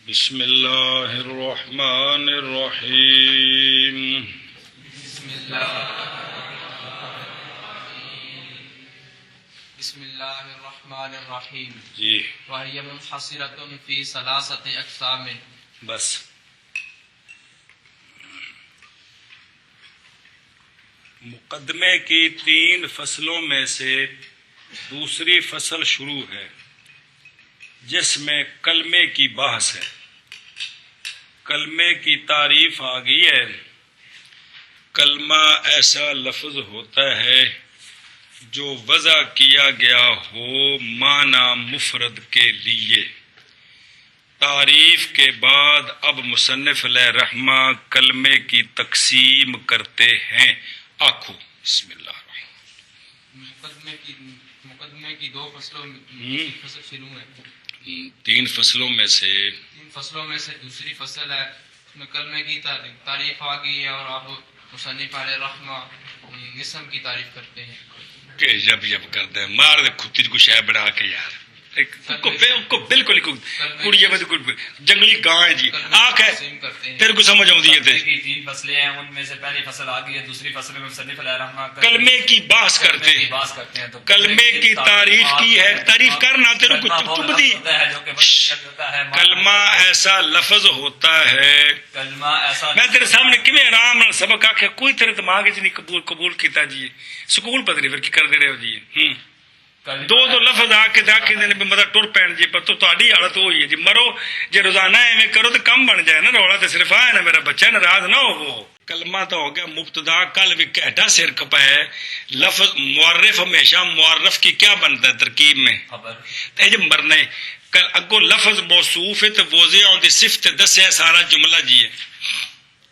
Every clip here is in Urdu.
بسم اللہ الرحمن الرحیم بسم اللہ الرحمن الرحیم جی وَهِيَ مُنْحَصِرَةٌ فِي ثَلَاثَةِ أَقْسَامٍ. بس مقدمے کی 3 فصلوں میں سے دوسری فصل شروع ہے جس میں کلمے کی بحث ہے. کلمے کی تعریف آ گئی ہے. کلمہ ایسا لفظ ہوتا ہے جو وضع کیا گیا ہو معنی مفرد کے لیے. تعریف کے بعد اب مصنف علیہ رحمہ کلمے کی تقسیم کرتے ہیں. آنکھو بسم اللہ مقدمے کی 2 فصلوں فصل شروع ہے. 3 فصلوں میں سے 3 فصلوں میں سے دوسری فصل ہے. اس میں کلمے کی تعریف آ گئی ہے اور اب مصنف علیہ رحمہ اسم کی تعریف کرتے ہیں. کہ جب کرتے ہیں مار دے کھتی کو شے بڑھا کے یار کو بالکل کڑی جنگلی گاں ہے جی. آنکھ ہے تیرے کو سمجھ آؤں ہے. 3 فصلیں ہیں، ان میں سے پہلی فصل آ گئی ہے. دوسری فصل میں مصنف علیہ رحمہ کلمے کی بحث کرتے ہیں. تو کلمے کی تعریف کی ہے. تعریف کرنا تیرے کو چبدی. کلمہ ایسا لفظ ہوتا ہے. کلمہ ایسا میں تیرے سامنے کیویں آرام نال سبق آکھیا کوئی تیرے دماغ وچ نہیں قبول کیتا جی. سکول پتہ نہیں پھر کی کر دے رہے ہو جی. دو لفظ آ کے مطلب ٹر پین جی پر تہاڈی حالت ہوئی ہے جی. مرو جی روزانہ ایویں کرو تو کم بن جائے نا. رولا تو صرف آیا نا میرا بچہ ناراض نہ ہو. کلمہ تو ہو گیا مبتدا. کل بھی کہٹا سر کپائے لفظ معرف ہمیشہ معرف کی کیا بنتا ہے ترکیب میں جب مرنے کل اگو لفظ موصوف ہے تو وضع دی صفت دسے سارا جملہ جی ہے.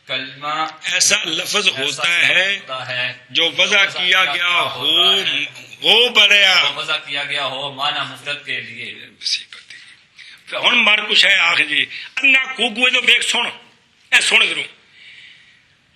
کلمہ ایسا لفظ ہوتا ہے جو وضع کیا گیا ہو بڑیا وضع کیا گیا ہو معنی مفرد کے لیے. ہن مار کچھ ہے آخ جی انا کوگوے تو دیکھ سن اے سن ضرور.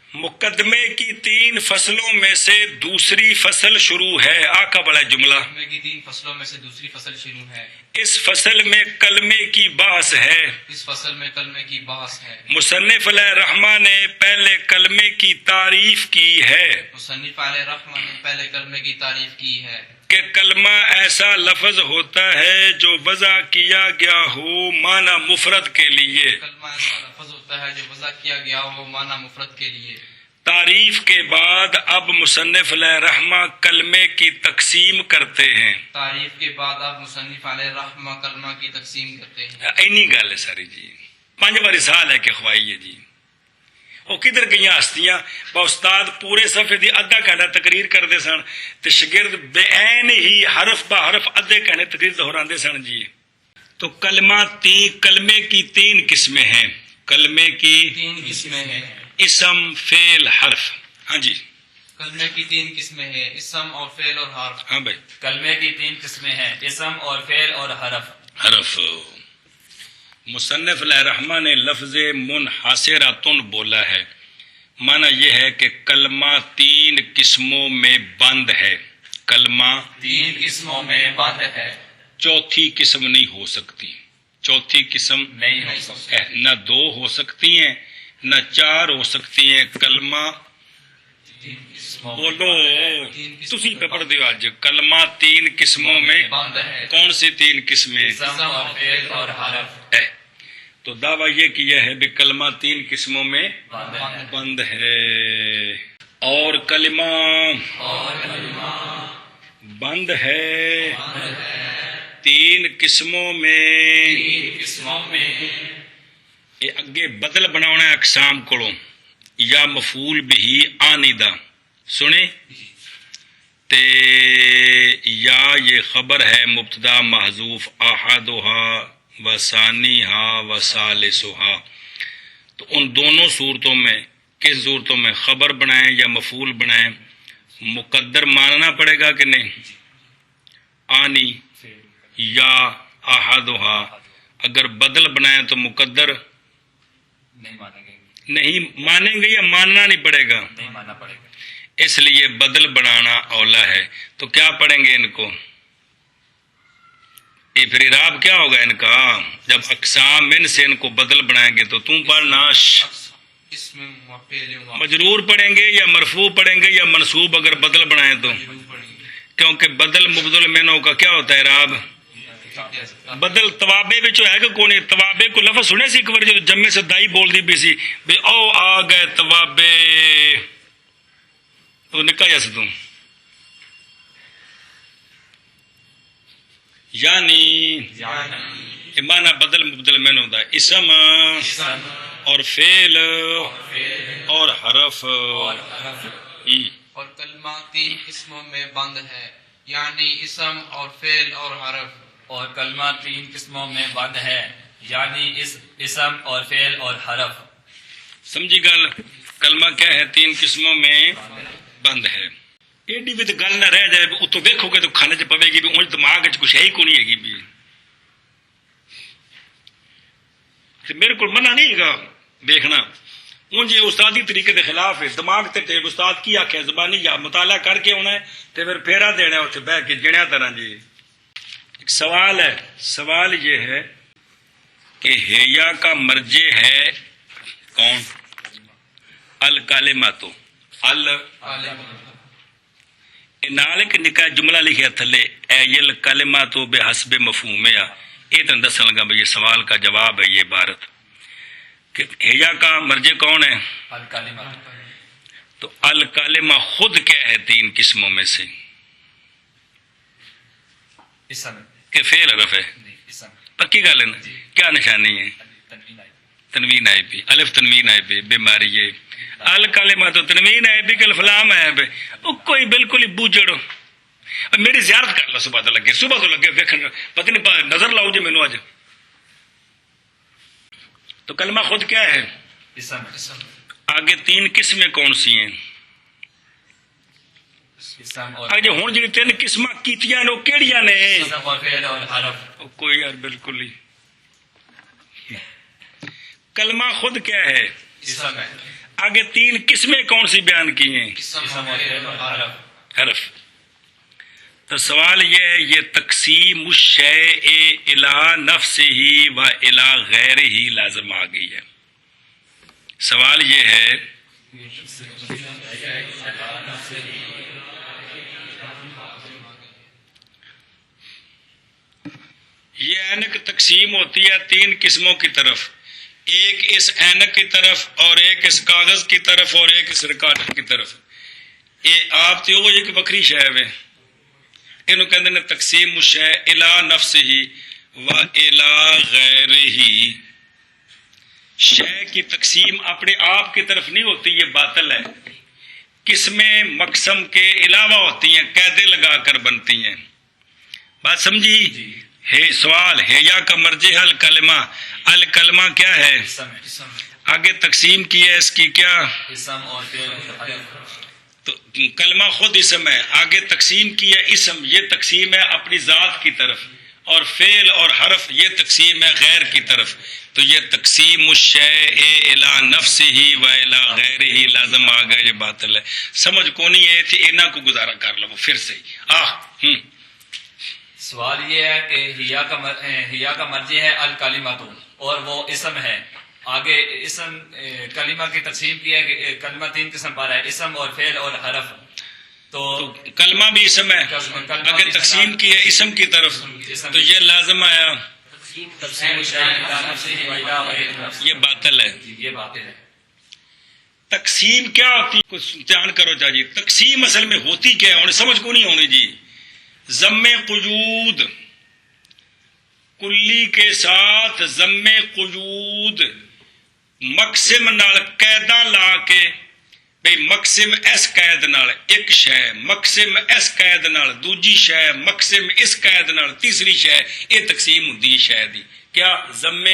مقدمے کی 3 فصلوں میں سے دوسری فصل شروع ہے. آقا بڑا جملہ. مقدمے کی 3 فصلوں میں سے دوسری فصل شروع ہے. اس فصل میں کلمے کی بحث ہے. اس فصل میں کلمے کی بحث ہے. مصنف علیہ رحمہ نے پہلے کلمے کی تعریف کی ہے. مصنف علیہ رحمہ نے پہلے کلمے کی تعریف کی ہے کہ کلمہ ایسا لفظ ہوتا ہے جو وضع کیا گیا ہو معنی مفرد کے لیے. کلمہ ایسا لفظ ہوتا ہے جو وضع کیا گیا ہو معنی مفرد کے لیے. تعریف کے بعد اب مصنف علیہ رحمہ کلمے کی تقسیم کرتے ہیں. تعریف کے بعد اب مصنف علیہ رحمہ کلمہ کی تقسیم کرتے ہیں. اینی گل ہے ساری جی. 5 باری سال ہے کہ خوائیے جی. وہ کدھر گئی ہستیاں با استاد پورے صفحے دی ادھا گھنٹہ تقریر کرتے سن تو شگرد بے عین ہی حرف با حرف ادھے گھنٹے تقریر دہراندے سن جی. تو کلمے کی 3 قسمیں ہیں. کلمے کی 3 قسمیں ہیں. اسم فعل حرف. ہاں جی کلمے کی 3 قسمیں ہیں. اسم اور فعل اور حرف. ہاں بھائی کلمے کی 3 قسمیں ہیں. اسم اور فعل اور حرف. مصنف علیہ رحمہ نے لفظ منحصرۃ بولا ہے. معنی یہ ہے کہ کلمہ 3 قسموں میں بند ہے. کلمہ 3 قسموں میں بند ہے. چوتھی قسم نہیں ہو سکتی. چوتھی قسم نہیں ہو سکتی. نہ 2 ہو سکتی ہیں نہ 4 ہو سکتی ہیں. کلمہ بولو تسی پہ پڑھ دیو آج. کلمہ 3 قسموں میں بند ہے. کون سی 3 قسمیں؟ اسم اور فعل اور حرف. تو دعویٰ یہ کیا ہے کہ کلمہ 3 قسموں میں بند ہے. اور کلمہ بند ہے 3 قسموں میں. یہ اگے بدل بناونا اقسام کو یا مفعول بھی آنیدہ سنے تے یا یہ خبر ہے مبتدا محذوف احدھا و ثانیھا و ثالثھا. تو ان دونوں صورتوں میں کس صورتوں میں خبر بنائیں یا مفعول بنائیں مقدر ماننا پڑے گا کہ نہیں؟ آنی یا احدھا. اگر بدل بنائیں تو مقدر نہیں مانیں گے یا ماننا نہیں پڑے گا؟ نہیں ماننا پڑے گا. اس لیے بدل بنانا اولا ہے. تو کیا پڑھیں گے ان کو؟ یہ پھر اعراب کیا ہوگا ان کا؟ جب اقسام من سے ان کو بدل بنائیں گے تو تم پڑھنا اسم و فعل و مجرور پڑھیں گے یا مرفوع پڑھیں گے یا منصوب اگر بدل بنائیں تو، کیونکہ بدل مبدل منوں کا کیا ہوتا ہے اعراب؟ بدل توابے بھی ہے کہ کون توابے کو لفظ سنے سی ایک بار جو جمع سے دائی بول دی بھی سی بے او آ گئے توابے تو نکا جیسے تم، یعنی مانا بدل مبدل میں ہوتا ہے اسم اور فعل اور حرف. اور کلمہ 3 قسموں میں بند ہے، یعنی اسم اور فعل اور حرف. اور کلمہ 3 قسموں میں بند ہے، یعنی اسم اور فعل اور حرف. سمجھی گل؟ کلمہ کیا ہے؟ 3 قسموں میں بند ہے. ایڈی بھی تو گل نہ رہ جائے اتو دیکھو گے تو کھانے چ پوے گی بھی اونج دماغ چ کچھ ہے ہی کونی ہے گی بھی. میرے کو منع نہیں گا دیکھنا اونج استادی طریقے کے خلاف ہے. دماغ تے استاد کی آخیا زبانی یا مطالعہ کر کے ہونا ہے تے پھر پھیرا دینا ہے اتنے بہ کے جڑیا طرح. جی ایک سوال ہے، سوال یہ ہے کہ ہیا کا مرجع ہے کون؟ الکلمات. نال ایک نکا جملہ لکھیا تھلے ایل کلمات بحسب مفہومیا. یہ تو دسن لگا بھائی یہ سوال کا جواب ہے یہ عبارت کہ ہیا کا مرجع کون ہے؟ الکلمات. تو الکلمہ خود کیا ہے 3 قسموں میں سے؟ اسم کہ فعل حرف ہے؟ اسم. پکی گل ہے نا؟ کیا نشانی ہے؟ تنوین آئی پی، الف تنوین آئی پی بیماری ہے. الکلمہ تو تنوین آئی پی کل فلام ہے پہ وہ کوئی بالکل ہی بوجڑ. میری زیارت کر لو صبح تو لگے دیکھن پتہ نہیں نظر لاؤ جی مینو اج. تو کلمہ خود کیا ہے؟ اسم. آگے 3 قسمیں کون سی ہیں؟ اسم اور آگے ہوں جی 3 قسم کیتیاں نے وہ کیڑیاں نے؟ اسم اور فعل اور حرف. کوئی یار بالکل ہی. کلمہ خود کیا ہے؟ اسم ہے. آگے 3 قسمیں کون سی بیان کی ہیں؟ اسم اور فعل اور حرف. حرف. تو سوال یہ ہے یہ تقسیم الشیء الی نفسہ و الی غیرہ لازم آ گئی ہے. سوال یہ ہے یہ اینک تقسیم ہوتی ہے 3 قسموں کی طرف، ایک اس اینک کی طرف اور ایک اس کاغذ کی طرف اور ایک اس ریکارڈر کی طرف. یہ آپ تو وہ ایک بکری شے ہے یہ کہتے ہیں تقسیم الشیء الی نفسہ و الی غیرہ. شے کی تقسیم اپنے آپ کی طرف نہیں ہوتی، یہ باطل ہے. قسمیں مقسم کے علاوہ ہوتی ہیں، قاعدے لگا کر بنتی ہیں. بات سمجھی؟ ہے سوال ہیا کا مرجع ہے الکلمہ. الکلمہ کیا ہے؟ اسم. آگے تقسیم کی ہے اس کی کیا؟ اسم اور فعل اور حرف. تو کلمہ خود اسم ہے. آگے تقسیم کی ہے اسم، یہ تقسیم ہے اپنی ذات کی طرف، اور فعل اور حرف یہ تقسیم ہے غیر کی طرف. تو یہ تقسیم الشیء الی نفسہ و الی غیرہ لازم آ گیا، یہ باطل ہے. سمجھ کو نہیں ہے تھی اینا کو گزارا کر لو پھر سے. سوال یہ ہے کہ ہیا کا مرجع ہے الکلمات اور وہ اسم ہے. آگے اسم کلمہ کی تقسیم کی ہے کہ کلمہ 3 قسم پر ہے، اسم اور فعل اور حرف. تو کلمہ بھی اسم ہے، کلمہ اگر بھی تقسیم کی ہے اسم کی طرف تو یہ لازم آیا، تقسیم الشیء الی نفسہ و الی غیرہ. یہ باطل ہے. یہ باطل ہے. تقسیم کیا ہوتی ہے کچھ دھیان کرو جی. تقسیم اصل میں ہوتی کیا ہے انہیں سمجھ کو نہیں ہونی جی. ضم قیود کلی کے ساتھ ضم قیود مقسم نال قیداں لا کے بھئی مقسم اس قید نال ایک شے، مقسم اس قید نال دوجی شے، مقسم اس قید نال تیسری شے، یہ تقسیم ہوندی ہے شے دی. کیا ضم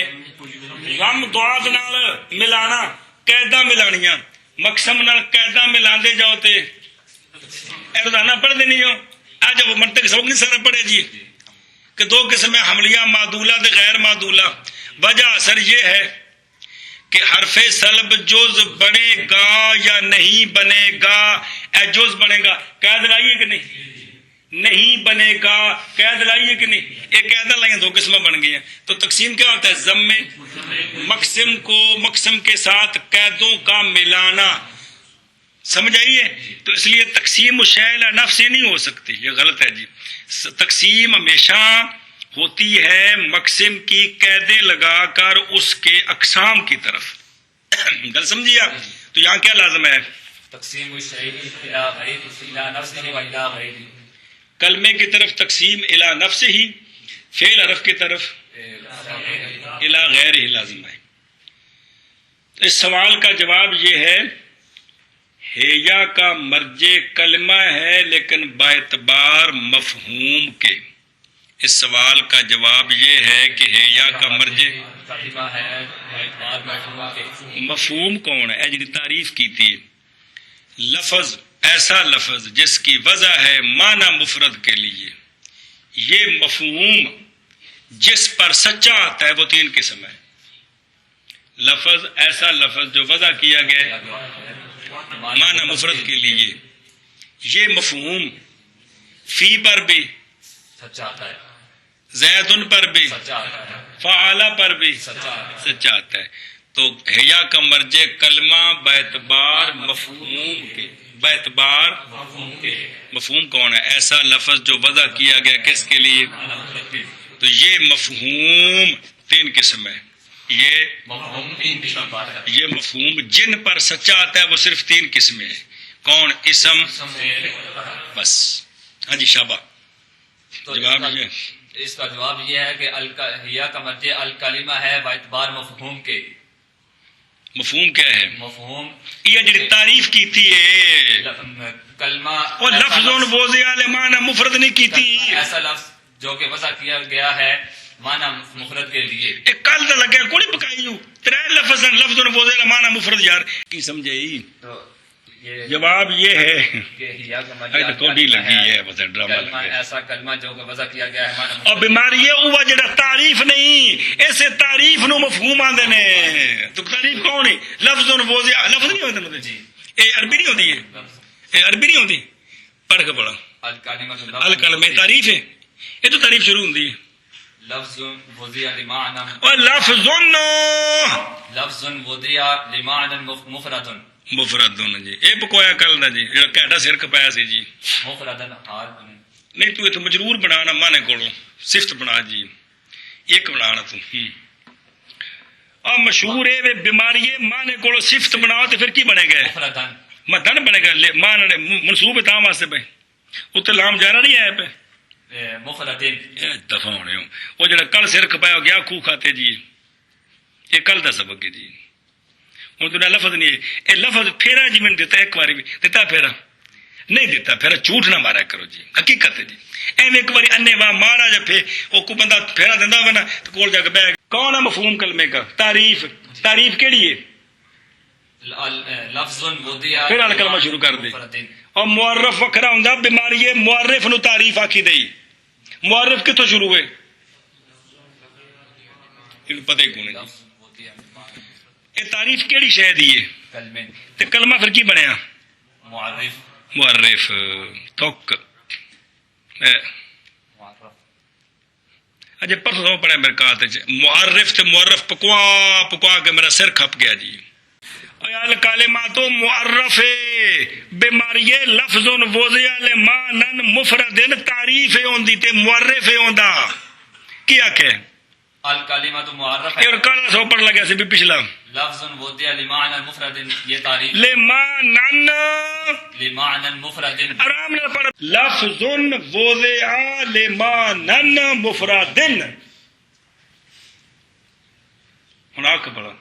ضاد نال ملانا، قیداں ملانیاں، مقسم نال قیداں ملاندے جاؤ تے روزانہ پڑھ دینی ہو. آج وہ منطق سبق نہیں سارا پڑھے جی کہ 2 قسم حملیہ معدولہ تے غیر معدولہ. وجہ اثر یہ ہے کہ حرف سلب جز بنے گا یا نہیں بنے گا. اے جز بنے گا، قید لائیے کہ نہیں؟ نہیں بنے گا. قید لائیے کہ نہیں؟ ایک قید لائیں دو قسمیں بن گئی ہیں. تو تقسیم کیا ہوتا ہے؟ ضم میں مقسم کو مقسم کے ساتھ قیدوں کا ملانا. سمجھ آئیے؟ تو اس لیے تقسیم الشیء الی نفسہ نہیں ہو سکتی، یہ غلط ہے جی. تقسیم ہمیشہ ہوتی ہے مقسم کی قیدیں لگا کر اس کے اقسام کی طرف. گل سمجھیے آپ؟ تو یہاں کیا لازم ہے؟ تقسیم الشیء الی غیر نفسہ و الی غیر. کلمے کی طرف تقسیم الی نفسہ ہی، فعل حرف کی طرف الی غیر ہی لازم ہے. اس سوال کا جواب یہ ہے ہییا کا مرجع کلمہ ہے لیکن باعتبار مفہوم کے. اس سوال کا جواب یہ ہے کہ ہییا کا مرجع کلمہ ہے باعتبار مفہوم کے. مفہوم کون ہے؟ جی تعریف کی تھی. لفظ ایسا لفظ جس کی وضع ہے معنی مفرد کے لیے. یہ مفہوم جس پر سچا آتا ہے وہ تین قسم ہے. لفظ ایسا لفظ جو وضع کیا گیا ہے معنی مفرد کے لیے. یہ مفہوم فی پر بھی سچا آتا ہے، زیدن پر بھی سچا آتا ہے، فعالہ پر بھی سچا آتا ہے. سچا آتا ہے. تو حیا کا مرجع کلمہ باعتبار مفہوم کے. باعتبار مفہوم کون ہے؟ ایسا لفظ جو وضع کیا گیا کس کے لیے؟ تو یہ مفہوم تین قسم ہے. یہ مفہوم تین قسم کا ہے. یہ مفہوم جن پر سچا آتا ہے وہ صرف تین قسمیں ہیں. کون؟ اسم. بس. ہاں جی شابہ. تو جواب یہ اس کا جواب یہ ہے کہ ہیا کا مرجع الکلمہ ہے باعتبار مفہوم کے. مفہوم کیا ہے؟ مفہوم یہ جڑی تعریف کی تھی کلمہ وہ لفظ وضع معنی مفرد نہیں کی تھی. ایسا لفظ جو کہ وضع کیا گیا ہے معنی مفرد کے لیے. ایک کل تو لگے کوئی پکائی ہو تیرے لفظ وضع معنی مفرد یار کی سمجھے. تو یہ جواب یہ ہے کہ ہیا کا اے مرجع کوڈی لگی ہے بس ڈرامہ کلمہ لگا. ایسا کلمہ جو کہ وضع کیا گیا ہے معنی اور بیماری یہ ہوا جڑا تعریف نہیں اسے تعریف نو مفہوم آندے نے. تو تعریف کون ہے؟ لفظ وضع لفظ نہیں ہوتا جی. اے عربی نہیں ہوتی ہے. اے عربی نہیں ہوتی. پڑھ کے پڑھا الکلمہ الکلمہ تعریف ہے. یہ تو تعریف شروع ہوتی ہے. لفظ وضع لمعنى اور لفظ لفظ وضع لمعنى مفرد مفرد جی. یہ پکوایا کل دا جی جڑا کہٹا سر کپایا سی جی. مفرد حال نہیں تو یہ تو مجرور بنانا مانے کولو صفت بنا جی. ایک بنانا تو مشہور ہے بیماری ہے مانے کولو صفت بناؤ تو پھر کی بنے گا؟ مفردن مدن بنے گا. مان منصوب تھا واسطے پہ اتنے لام جارا نہیں آیا پہ مفردن دفاع ہونے ہو. وہ جڑا کل سر کپایا گیا خو کھاتے جی. یہ کل دا سبق ہے جی. ہوں تو لفظ نہیں ہے. یہ لفظ پھیرا جی میں نے دیتا ایک باری بھی دیتا پھیرا نہیں دیتا. پھیرا جھوٹ نہ مارا کرو جی. حقیقت ہے جی. ایویں ایک باری انے واہ مارا جب پھر وہ کو بندہ پھیرا دینا ہونا تو کول جا کے بہ کون ہے مفہوم کلمے کا؟ تعریف. تعریف کیڑی ہے؟ لفظ وضع پھر الکلمہ شروع کر دے. مفردن. اور معرف وکھرا ہوندا بیماری ہے معرف نو تعریف آکھی دئی. معرف کتوں شروع ہوئے؟ پتہ ہی کون ہے جی. لفظ وضع یہ تعریف کیڑی شے دی ہے؟ کلمہ تے کلمہ پھر کی بنیا؟ معرف معرف. توک معرف اجے پرسوں پڑھے میرے کہا معرف تے معرف پکوا پکوا کے میرا سر کھپ گیا جی. الکلمات معرف بیماری لفظ وضع لمعنى مفرد تعریف ہوندی تے معرف ہوندا. کیا کہ الکلمۃ معرف یہ کل سو پڑھ لگا سی بھی پچھلا لفظ وضع لمعنى مفرد. یہ تعریف لمعنى لمعنى مفرد. آرام نہ پڑھ. لفظ وضع لمعنى مفرد. ہن آکھ پڑھا.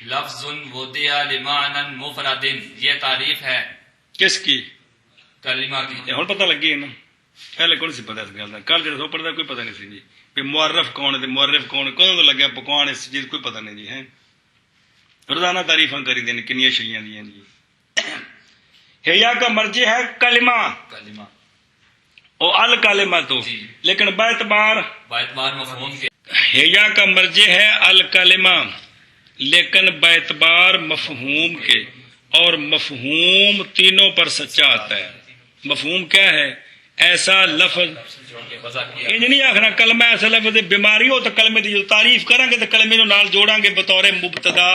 لفظ وضع لمعنى مفرد. یہ تعریف ہے کس کی؟ کلمہ کی. ہن پتہ لگی ہے نا. پہلے کون سی پتہ اس گل دا؟ کل جڑا سو پڑھدا کوئی پتہ نہیں سی جی. کہ معرف کون ہے معرف کون ہے کدوں تو لگیا پکوان اس چیز کوئی پتہ نہیں جی. ہے روزانہ تعریفاں کری دین کنیاں شیاں دیاں جی. حیا کا مرجع ہے کلمہ کلمہ او الکلمہ تو جی. لیکن باعتبار باعتبار مفہوم کے. حیا کا مرجع ہے الکلمہ لیکن باعتبار مفہوم کے. اور مفہوم تینوں پر سچا آتا ہے. مفہوم کیا ہے؟ ایسا لفظ انج نہیں آخنا کلمہ ایسا لفظ بیماری ہو تو کلمے کی جو تعریف کریں گے تو کلمے نو نال جوڑاں گے بطور مبتدا.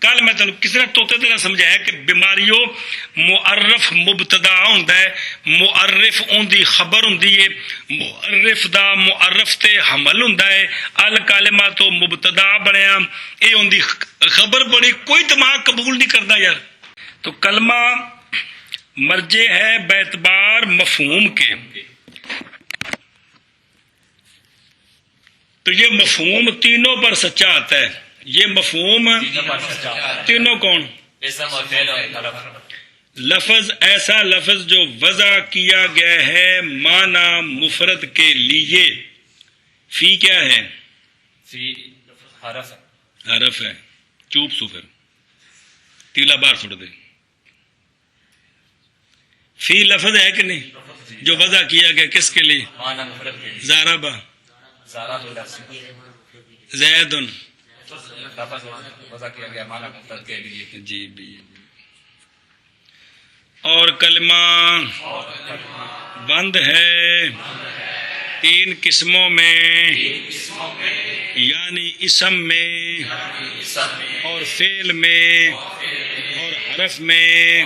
کل میں تمہیں کسی نے توتے طرح سمجھایا کہ بیماریوں معرف مبتدا ہوندا ہے, معرف اون دی خبر ہوندی ہے, معرف دا معرف تے حمل ہوندا ہے. الکلمہ تو مبتدا بنیا اے اون دی خبر بنی, کوئی دماغ قبول نہیں کرتا یار. تو کلمہ مرجع ہے باعتبار مفہوم کے. تو یہ مفہوم تینوں پر سچا آتا ہے. یہ مفہوم تینوں کون؟ اسم اور فعل اور حرف. لفظ ایسا لفظ جو وضع کیا گیا ہے معنی مفرد کے لیے. فی کیا ہے؟ فی حرف حرف ہے. چوپ سو پھر تیلا بار چھوڑ دے. فی لفظ ہے کہ نہیں جو وضع کیا گیا کس کے لیے؟ معنی مفرد کے لیے. زاربا زارا لفظ زیدن لفظ وضع کیا گیا معنی مفرد کے لیے. جی بھی. اور کلمہ بند ہے تین قسموں میں, یعنی اسم میں اور فعل میں اور حرف میں.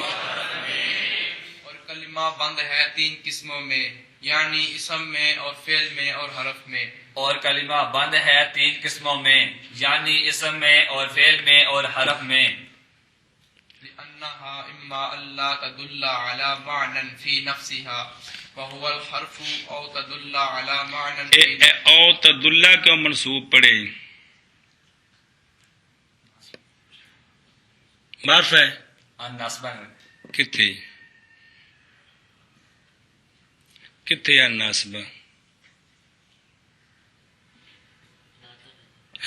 اور کلمہ بند ہے تین قسموں میں, یعنی اسم میں اور فعل میں اور حرف میں. اور کلمہ بند ہے تین قسموں میں, یعنی اسم میں اور فعل میں اور حرف میں. لأنها إما ألا تدل على معنى في نفسها وهو الحرف أو تدل على معنى في او تدلہ کو منصوب پڑے معرف ہے النصب کتھے کتھے النصب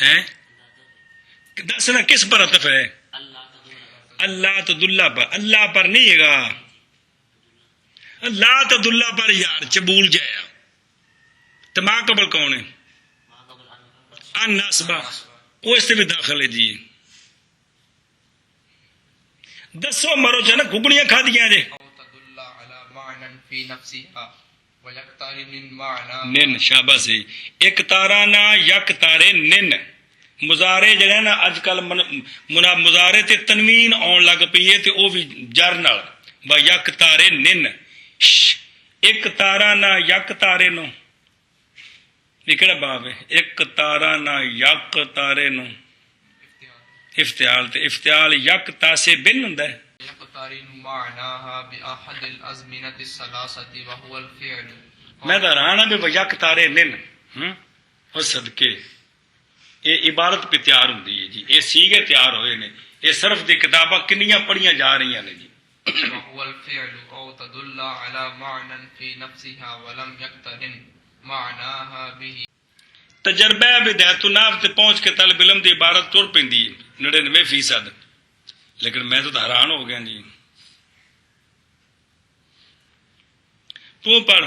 ہے دسنا کس پر عطف ہے؟ اللہ تدلہ پر. اللہ پر نہیں ہے گا, اللہ تدلہ پر یار چبول جایا. تو ماں قبل کون ہے؟ النصبہ, وہ اس سے بھی داخل ہے جی. دسو مرو جو ہے نا گھگڑیاں کھا دیا جی. أو تدل على معنى في نفسها ويقترن المعنى نن شابہ سے ایک تارانا یک تارے نن. مضارع جڑا نا اج کل مضارع تے تنوین آن لگ پئی ہے تے او بھی جر نال با یک تارے نن. ایک تارا نہ یک تارے نو یہ کہڑا باب ہے؟ ایک تارا نہ یک تارے نو افتعال. تے افتعال یک تا سے بن ہوندا ہے. يقترن معناها بأحد الأزمنة الثلاثة وهو الفعل. میں تو حیران ہوں بھی یک تارے نن اور صدقے یہ عبارت پہ تیار ہوں جی. یہ سیگے تیار ہوئے نے. یہ صرف دی کتاباں کنیاں پڑھیاں جا رہی ہیں جی. وهو الفعل أو تدل على معنى في نفسها ولم يقترن معناها به. تجربہ بدایت الناف تے پہنچ کے طالب علم دی عبارت ٹر پیندی 99%. لیکن میں تو حیران ہو گیا جی. تو پڑھ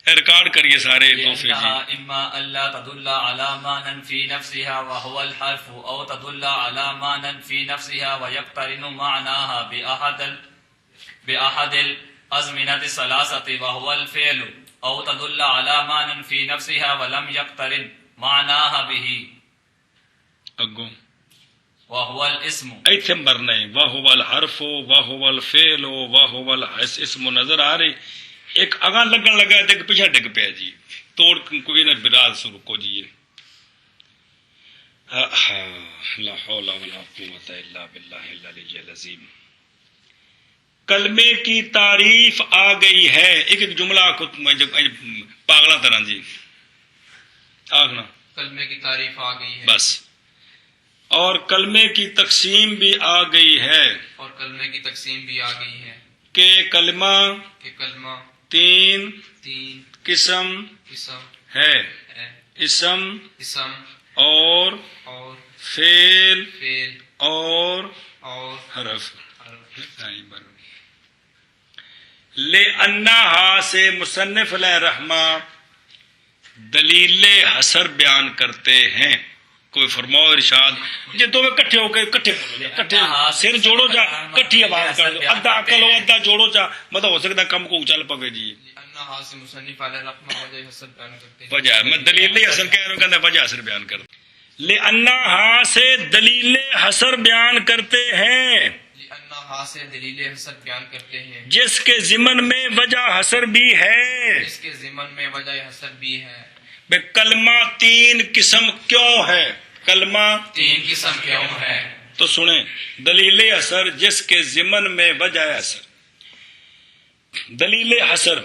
ریکارڈ کریے سارے تحفے جی. اما اللہ تدل على معنى في نفسها وهو الحرف او تدل على معنى في نفسها ويقترن معناها بأحد الأزمنة الثلاثة وهو الفعل او تدل على معنى في نفسها ولم يقترن معناها به اگوں وهو الاسم. ایتھے مرنا ہے وَهُوَ الْحَرْفُ وَهُوَ الْفِعْلُ وَهُوَ الْاسْمُ نظر آ رہی. ایک اگاں لگن لگا ہے ایک پیچھے ڈگ پیا جی. توڑ کوئی نہ براز سے رکو جی. لا حول ولا قوت الا باللہ العلی العظیم. کلمے کی تعریف آ گئی ہے. ایک ایک جملہ کو پاگلا طرح جی آخنا کلمے کی تعریف آ گئی ہے. بس. اور کلمے کی تقسیم بھی آ گئی ہے. اور کلمے کی تقسیم بھی آ گئی ہے کہ کلمہ کہ کلمہ تین تین قسم قسم ہے. ہے. اسم اسم اور اور فعل فعل اور اور حرف. حرف. لِأَنَّهَا سے مصنف علیہ رحمہ دلیل حصر بیان کرتے ہیں. کوئی فرماؤ ارشاد جی دو کٹھے ہو کے کٹھے سر جوڑو چا کٹھی آواز کر دو ادھا عقل ہو ادھا جوڑو چا مطلب ہو سکتا کم کو چل پوے جی مصنف علیہ رحمہ وجہ حسن بیان کرتے ہیں وجہ میں دلیل حسن کہہ رہا ہوں کہتا وجہ حسن بیان کر لأنہا سے دلیل حسر بیان کرتے ہیں لأنہا سے دلیل حسن بیان کرتے ہیں جس کے ضمن میں وجہ حسر بھی ہے اس کے ضمن میں وجہ حسن بھی ہے بے کلمہ تین قسم کیوں ہے کلمہ تین قسم کیوں ہے تو سنیں دلیل حسر جس کے ضمن میں وجہ حسر دلیل حسر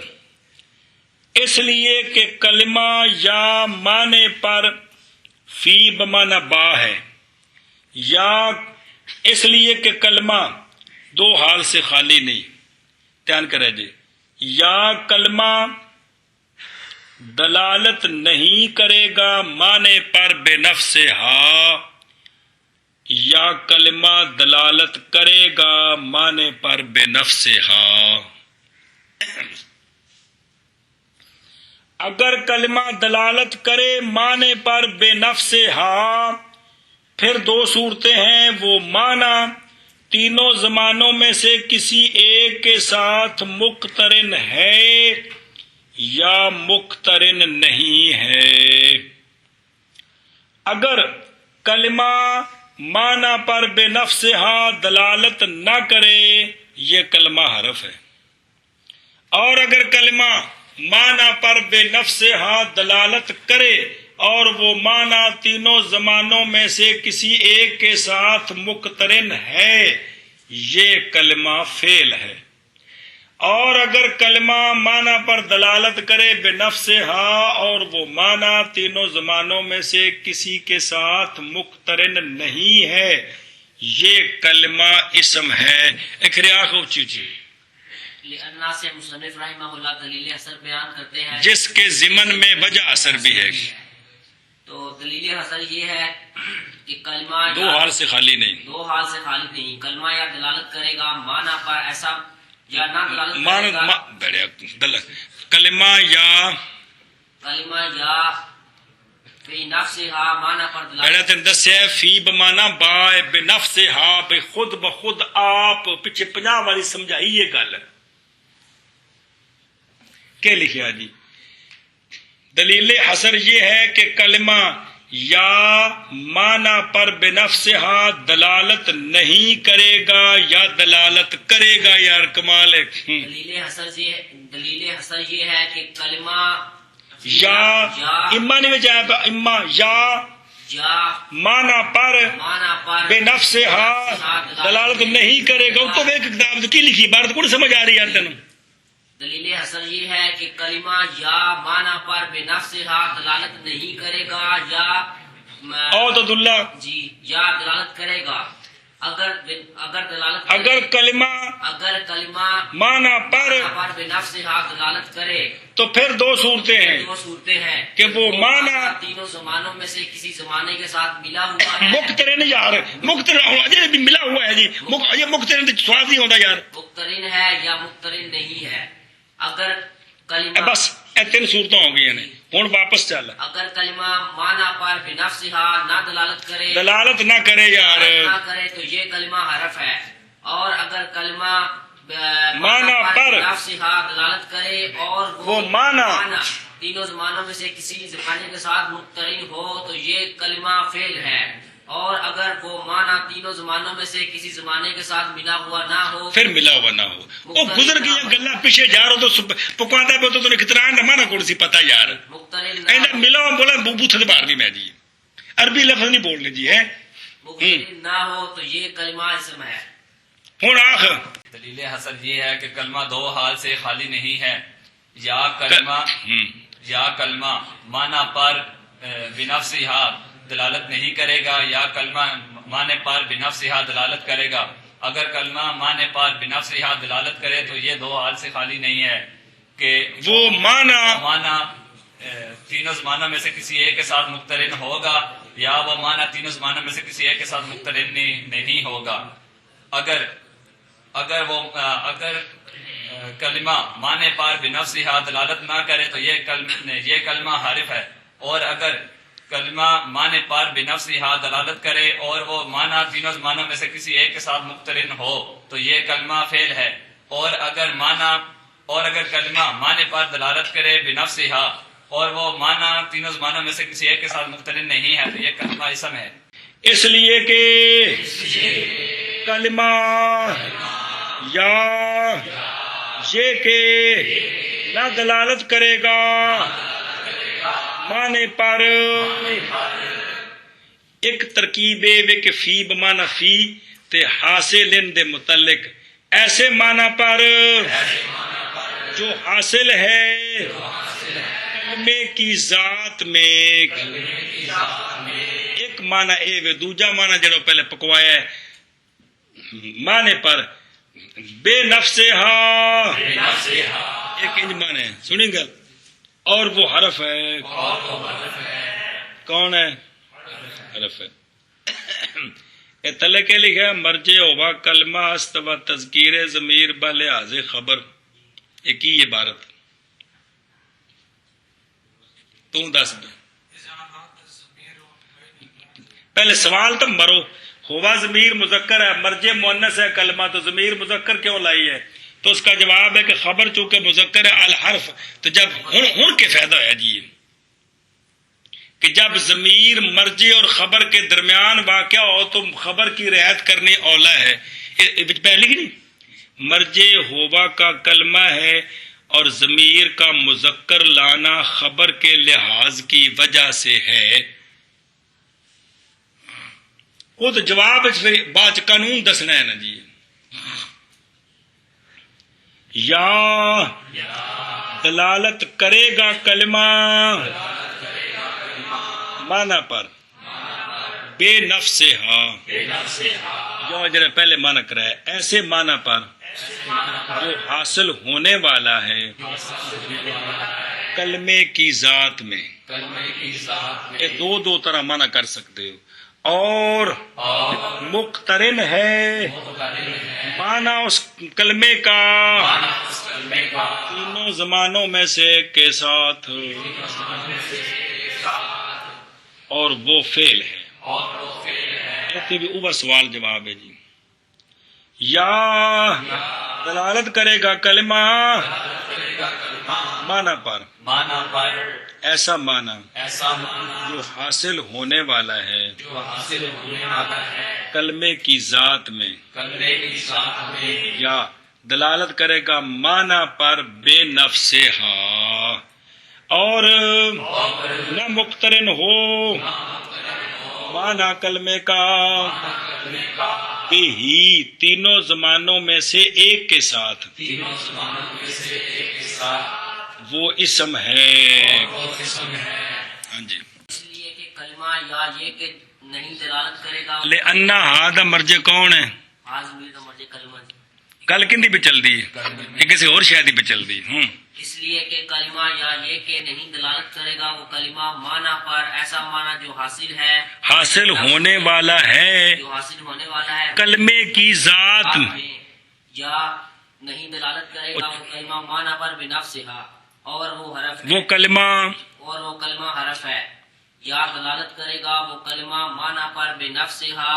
اس لیے کہ کلمہ یا معنی پر فی بمعنی با ہے یا اس لیے کہ کلمہ دو حال سے خالی نہیں دھیان کرے جی یا کلمہ دلالت نہیں کرے گا معنی پر بے نفس ہا یا کلمہ دلالت کرے گا معنی پر بے نفس ہا اگر کلمہ دلالت کرے معنی پر بے نفس ہا پھر دو صورتیں ہیں وہ معنی تینوں زمانوں میں سے کسی ایک کے ساتھ مقترن ہے یا مقترن نہیں ہے اگر کلمہ معنی پر بے نفس ہا دلالت نہ کرے یہ کلمہ حرف ہے اور اگر کلمہ معنی پر بے نفس ہا دلالت کرے اور وہ معنی تینوں زمانوں میں سے کسی ایک کے ساتھ مقترن ہے یہ کلمہ فعل ہے اور اگر کلمہ معنی پر دلالت کرے بے نفس ہا اور وہ معنی تینوں زمانوں میں سے کسی کے ساتھ مقترن نہیں ہے یہ کلمہ اسم ہے ایک ریاض اونچی چیز لأنہ سے مصنف رحمہ اللہ دلیل حسر بیان کرتے ہیں جس کے ضمن میں وجہ اثر بھی ہے تو دلیل حسر یہ ہے کہ کلمہ دو حال سے خالی نہیں دو حال سے خالی نہیں کلمہ یا دلالت کرے گا معنی پر ایسا یا نہ دلالت کرے گا کلمہ یا فی نفسہا معنی پر بیڑا دلالت تین دسیا فی بمانا با بے نفسہا بے خود بخود آپ پیچھے 50 والی سمجھائی یہ گل کیا لکھیا جی دلیل حسر یہ ہے کہ کلمہ یا معنی پر بے نفسہا دلالت نہیں کرے گا یا دلالت کرے گا یار کمال ہے دلیل حسر یہ ہے کہ کلمہ یا اما نہیں جائے اما یا معنی پر بے نفسہا دلالت نہیں کرے گا تو ایک کتاب کی لکھی بات کو سمجھ آ رہی یار تینوں دلیل حسن یہ ہے کہ کلمہ یا معنی پر بے نفسہا دلالت نہیں کرے گا یا عودت اللہ جی یا دلالت کرے گا اگر کلمہ معنی پر بے نفسہا دلالت کرے تو پھر دو صورتیں ہیں کہ وہ معنی تینوں زمانوں میں سے کسی زمانے کے ساتھ ملا ہوا ہے مقترن یار مقترن بھی ملا ہوا ہے جی یہ مقترن سوال نہیں ہوتا یار مقترن ہے یا مقترن نہیں ہے اگر کلمہ بس تین صورتیں ہو گئی ہیں ہوں واپس چل اگر کلمہ معنی پر بے نفسہا نہ دلالت نہ کرے یار نہ کرے تو یہ کلمہ حرف ہے اور اگر کلمہ معنی پر نفسہا دلالت کرے اور وہ معنی تینوں زمانوں میں سے کسی زمانے کے ساتھ مقترن ہو تو یہ کلمہ فعل ہے اور اگر وہ معنی تینوں زمانوں میں سے کسی زمانے کے ساتھ ملا ہوا نہ ہو پھر ملا ہوا نہ ہو وہ گزر گئی گلا پیچھے جا رہا تو پکوانا پہ تو کتنا مانا کون سی پتا یار ملا ہوا بولا بوتھ مار دی میں جی عربی لفظ نہیں بولنے جی ہے نہ ہو تو یہ کلمہ اسم ہے ہوں آخ دلیل حسن یہ ہے کہ کلمہ دو حال سے خالی نہیں ہے یا کلمہ معنی پر بنفسہا دلالت نہیں کرے گا یا کلمہ معنی پر بنفسہا دلالت کرے گا اگر کلمہ معنی پر بنفسہا دلالت کرے تو یہ دو حال سے خالی نہیں ہے کہ وہ معنی تینوں زمانوں میں سے کسی ایک کے ساتھ مقترن ہوگا یا وہ معنی تینوں زمانوں میں سے کسی ایک کے ساتھ مقترن نہیں ہوگا اگر کلمہ معنی پر بنفسہا دلالت نہ کرے تو یہ کلمہ حرف ہے اور اگر کلمہ معنی پر بنفسہا دلالت کرے اور وہ معنی تینوں زمانوں میں سے کسی ایک کے ساتھ مقترن ہو تو یہ کلمہ فعل ہے، اور اگر کلمہ معنی پر دلالت کرے بنفسہا اور وہ معنی تینوں زمانوں میں سے کسی ایک کے ساتھ مقترن نہیں ہے تو یہ کلمہ اسم ہے، اس لیے کہ کلمہ یا یہ کہ نہ دلالت کرے گا معنی پر ایک ترکیب کہ فی بمعنی فی تے حاصل دے متعلق ایسے معنی پر جو حاصل ہے کلمے کی ذات میں، ایک معنی اے وے، دوجا معنی جڑا پہلے پکوایا ہے معنی پر بے نفسہا، ایک انج معنی ہے، سنی گل، اور وہ حرف ہے، کون ہے؟ حرف ہے۔ یہ تلے کے لکھا ہے مرجع ہوا کلمہ استوا تذکیر ضمیر بلحاظ خبر، ایک ہی عبارت، تو دس دے پہلے سوال تو مرو، ہوا ضمیر مذکر ہے، مرجع مؤنث ہے کلمہ، تو ضمیر مذکر کیوں لائی ہے؟ تو اس کا جواب ہے کہ خبر چونکہ مذکر ہے الحرف، تو جب ہن کے فائدہ ہے جی کہ جب ضمیر مرجع اور خبر کے درمیان واقع ہو تو خبر کی رعایت کرنی اولا ہے۔ پہلے کی نہیں، مرجع ہوا کا کلمہ ہے اور ضمیر کا مذکر لانا خبر کے لحاظ کی وجہ سے ہے، وہ تو جواب بعد قانون دسنا ہے نا جی۔ یا دلالت کرے گا کلمہ معنی پر بے نفسہا، جو جرا پہلے معنی کرا ہے ایسے معنی پر جو حاصل ہونے والا ہے کلمے کی ذات میں، یہ دو طرح معنی کر سکتے ہو، اور مقترن ہے معنی اس کلمے کا تینوں زمانوں میں سے ایک کے ساتھ، اور وہ فعل ہے، یہ بھی اوپر سوال جواب ہے جی۔ یا دلالت کرے گا کلمہ معنی پر ایسا معنی جو حاصل ہونے والا ہے کلمے کی ذات میں، یا دلالت کرے گا معنی پر بے نفسہا، اور نہ مقترن ہو معنی کلمے کا ہی تینوں زمانوں میں سے ایک کے ساتھ، وہ اسم ہے۔ ہاں جی، اس لیے کہ کلمہ یا یہ کہ نہیں دلالت کرے گا لأن ہذا مرجع کون ہے؟ آزمیر کا مرجع کلمہ، گل کندی پہ چل دی ہے، کسی اور شاید پہ چل دی۔ اس لیے کہ کلمہ یا یہ کہ نہیں دلالت کرے گا وہ کلمہ معنی پر ایسا معنی جو حاصل ہے، حاصل ہونے والا ہے جو حاصل ہونے والا ہے کلمے کی ذات میں، یا نہیں دلالت کرے گا وہ کلمہ معنی پر بنفسہا، اور وہ حرف ہے، وہ کلمہ اور وہ کلمہ حرف ہے، یا دلالت کرے گا وہ کلمہ معنی پر بنفسہا،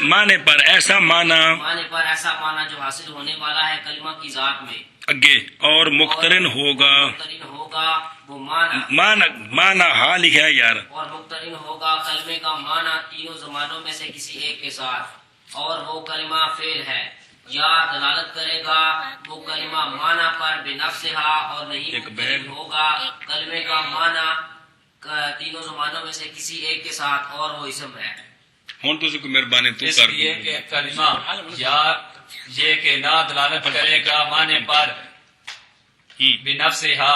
معنی پر ایسا معنی معنی پر ایسا معنی جو حاصل ہونے والا ہے کلمہ کی ذات میں، اگے، اور مقترن ہوگا، مقترن ہوگا وہ معنی، معنی ہاں لکھا ہے یار، اور مقترن ہوگا کلمے کا معنی تینوں زمانوں میں سے کسی ایک کے ساتھ، اور وہ کلمہ فعل ہے، یا دلالت کرے گا وہ کلمہ معنی پر بنفسہا، اور نہیں مقترن ہوگا کلمے کا معنی تینوں زمانوں میں سے کسی ایک کے ساتھ، اور وہ اسم ہے۔ ہوں تو کوئی مہربانی تو اس کر لیے کہ کلمہ یا یہ کہ نہ دلالت کرے گا معنی پر بنفسہا،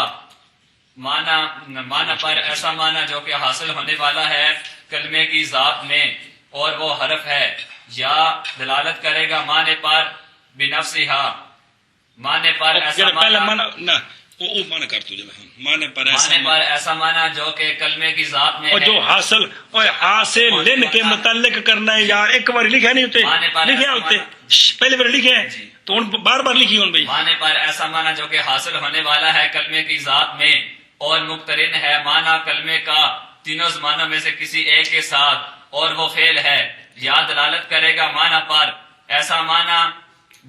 معنی پر ایسا معنی جو کہ حاصل ہونے والا ہے کلمے کی ذات میں، اور وہ حرف ہے، یا دلالت کرے گا معنی پر بنفسہا، معنی پر ایسا معنی وہ معنی کر تو جب معنی پر ایسا معنی جو کہ کلمے کی ذات میں اور جو حاصل حاصل لن کے متعلق کرنا ہے یار، ایک بار لکھا نہیں ہوتے، لکھا ہوتے پہلے بار لکھے ہیں تو بار بار لکھی ہوں بھائی، معنی پر ایسا معنی جو کہ حاصل ہونے والا ہے کلمے کی ذات میں، اور مقترن ہے معنی کلمے کا تینوں زمانوں میں سے کسی ایک کے ساتھ اور وہ فعل ہے، یا دلالت کرے گا معنی پر، ایسا معنی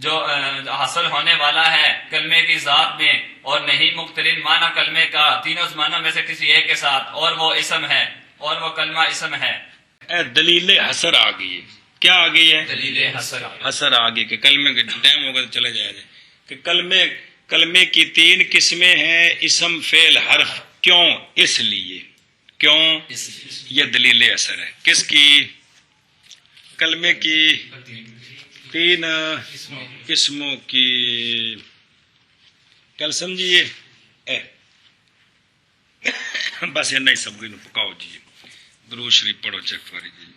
جو حاصل ہونے والا ہے کلمے کی ذات میں، اور نہیں مقترن معنی کلمے کا تینوں زمانوں میں سے کسی ایک کے ساتھ، اور وہ اسم ہے، اور وہ کلمہ اسم ہے۔ دلیل حسر آ گئی ہے، کیا آ گئی ہے؟ دلیل حسر حسر آ گئی کہ کلمے کا ٹائم ہوگا تو چلا جائے گا کہ کلمے کی 3 قسمیں ہیں، اسم فعل حرف، کیوں؟ اس لیے، کیوں؟ یہ دلیل اثر ہے کس کی؟ کلمے کی 3 قسموں کی، کل سمجھیے بس اتنا ہی سب کو پکاؤ جی، درود شریف پڑھو چیک کری جی۔